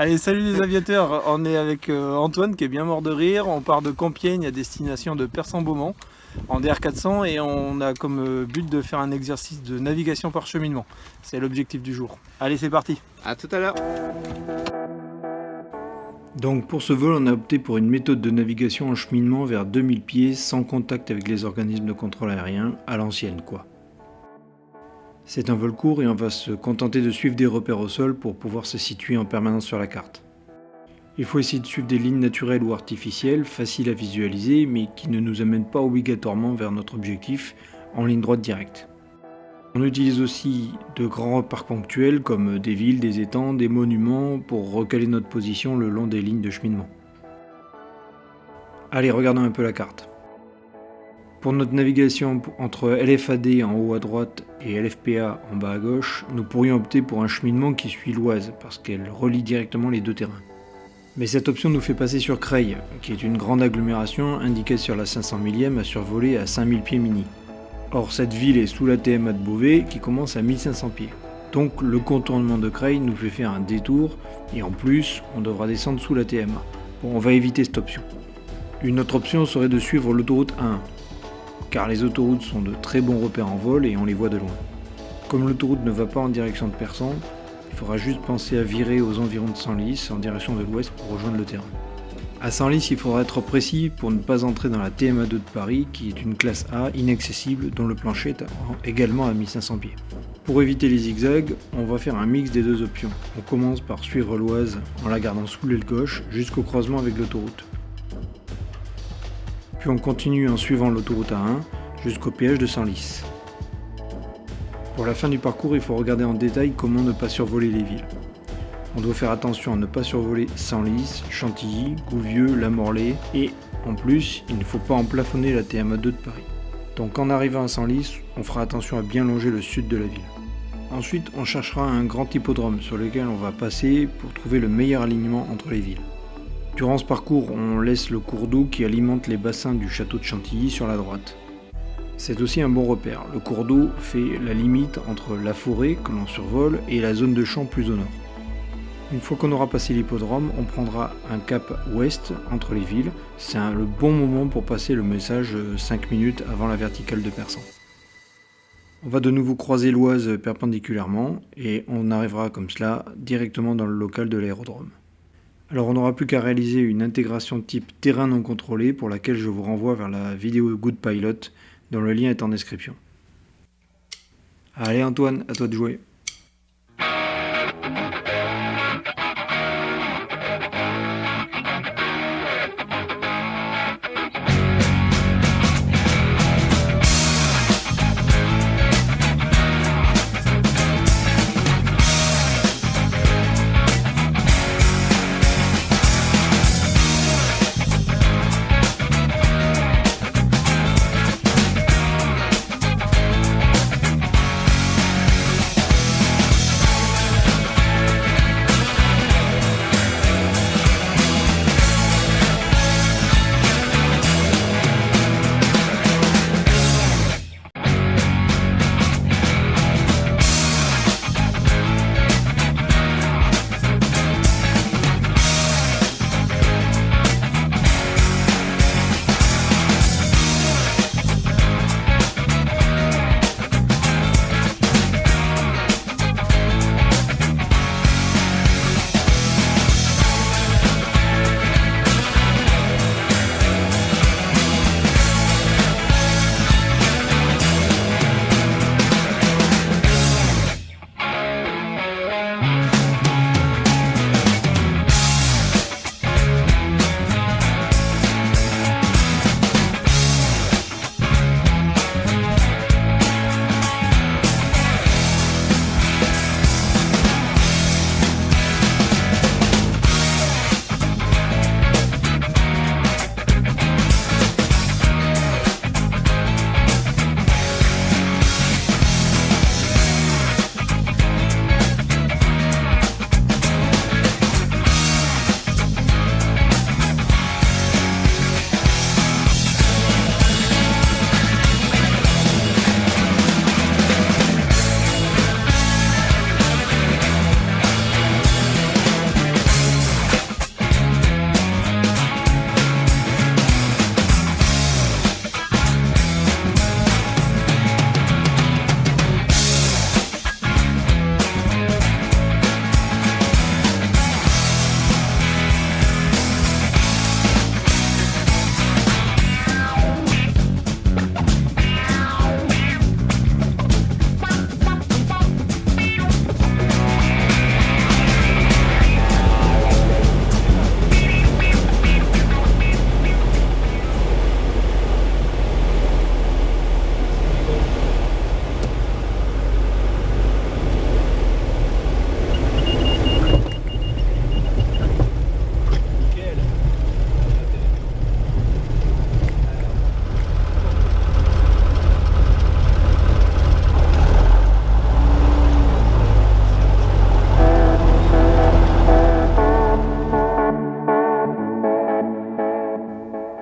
Allez, salut les aviateurs, on est avec Antoine qui est bien mort de rire. On part de Compiègne à destination de Persan-Beaumont en DR400 et on a comme but de faire un exercice de navigation par cheminement. C'est l'objectif du jour. Allez, c'est parti. À tout à l'heure. Donc pour ce vol, on a opté pour une méthode de navigation en cheminement vers 2000 pieds sans contact avec les organismes de contrôle aérien, à l'ancienne quoi. C'est un vol court et on va se contenter de suivre des repères au sol pour pouvoir se situer en permanence sur la carte. Il faut essayer de suivre des lignes naturelles ou artificielles, faciles à visualiser, mais qui ne nous amènent pas obligatoirement vers notre objectif en ligne droite directe. On utilise aussi de grands repères ponctuels comme des villes, des étangs, des monuments pour recaler notre position le long des lignes de cheminement. Allez, regardons un peu la carte. Pour notre navigation entre LFAD en haut à droite et LFPA en bas à gauche, nous pourrions opter pour un cheminement qui suit l'Oise parce qu'elle relie directement les deux terrains. Mais cette option nous fait passer sur Creil, qui est une grande agglomération indiquée sur la 500 millième à survoler à 5000 pieds mini. Or cette ville est sous la TMA de Beauvais qui commence à 1500 pieds. Donc le contournement de Creil nous fait faire un détour et en plus on devra descendre sous la TMA. Bon, on va éviter cette option. Une autre option serait de suivre l'autoroute 1. Car les autoroutes sont de très bons repères en vol et on les voit de loin. Comme l'autoroute ne va pas en direction de Persan, il faudra juste penser à virer aux environs de Senlis en direction de l'ouest pour rejoindre le terrain. À Senlis, il faudra être précis pour ne pas entrer dans la TMA2 de Paris qui est une classe A inaccessible dont le plancher est également à 1500 pieds. Pour éviter les zigzags, on va faire un mix des deux options. On commence par suivre l'Oise en la gardant sous l'aile gauche jusqu'au croisement avec l'autoroute. Puis on continue en suivant l'autoroute A1 jusqu'au péage de Senlis. Pour la fin du parcours, il faut regarder en détail comment ne pas survoler les villes. On doit faire attention à ne pas survoler Senlis, Chantilly, Gouvieux, La Morlaix et, en plus, il ne faut pas en plafonner la TMA2 de Paris. Donc en arrivant à Senlis, on fera attention à bien longer le sud de la ville. Ensuite, on cherchera un grand hippodrome sur lequel on va passer pour trouver le meilleur alignement entre les villes. Durant ce parcours, on laisse le cours d'eau qui alimente les bassins du château de Chantilly sur la droite. C'est aussi un bon repère. Le cours d'eau fait la limite entre la forêt que l'on survole et la zone de champ plus au nord. Une fois qu'on aura passé l'hippodrome, on prendra un cap ouest entre les villes. C'est le bon moment pour passer le message 5 minutes avant la verticale de Persan. On va de nouveau croiser l'Oise perpendiculairement et on arrivera comme cela directement dans le local de l'aérodrome. Alors on n'aura plus qu'à réaliser une intégration type terrain non contrôlé pour laquelle je vous renvoie vers la vidéo Good Pilot dont le lien est en description. Allez Antoine, à toi de jouer.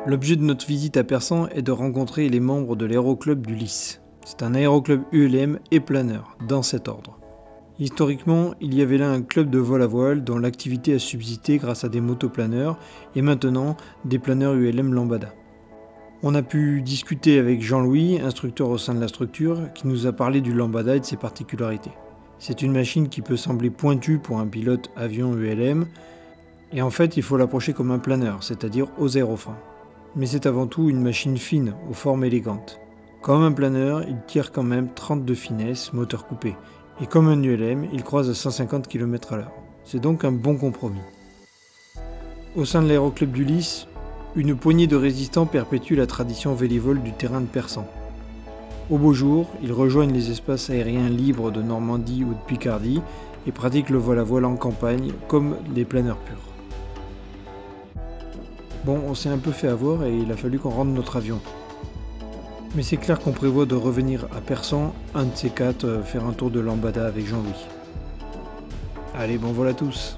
L'objet de notre visite à Persan est de rencontrer les membres de l'aéroclub du Lys. C'est un aéroclub ULM et planeur, dans cet ordre. Historiquement, il y avait là un club de vol à voile dont l'activité a subsisté grâce à des motoplaneurs et maintenant des planeurs ULM Lambada. On a pu discuter avec Jean-Louis, instructeur au sein de la structure, qui nous a parlé du Lambada et de ses particularités. C'est une machine qui peut sembler pointue pour un pilote avion ULM, et en fait il faut l'approcher comme un planeur, c'est-à-dire aux aérofreins. Mais c'est avant tout une machine fine, aux formes élégantes. Comme un planeur, il tire quand même 30 de finesse, moteur coupé. Et comme un ULM, il croise à 150 km/h. C'est donc un bon compromis. Au sein de l'aéroclub du Lys, une poignée de résistants perpétue la tradition vélivole du terrain de Persan. Au beau jour, ils rejoignent les espaces aériens libres de Normandie ou de Picardie et pratiquent le vol à voile en campagne comme les planeurs purs. Bon, on s'est un peu fait avoir et il a fallu qu'on rende notre avion. Mais c'est clair qu'on prévoit de revenir à Persan, un de ces quatre, faire un tour de Lambada avec Jean-Louis. Allez, bon vol à tous!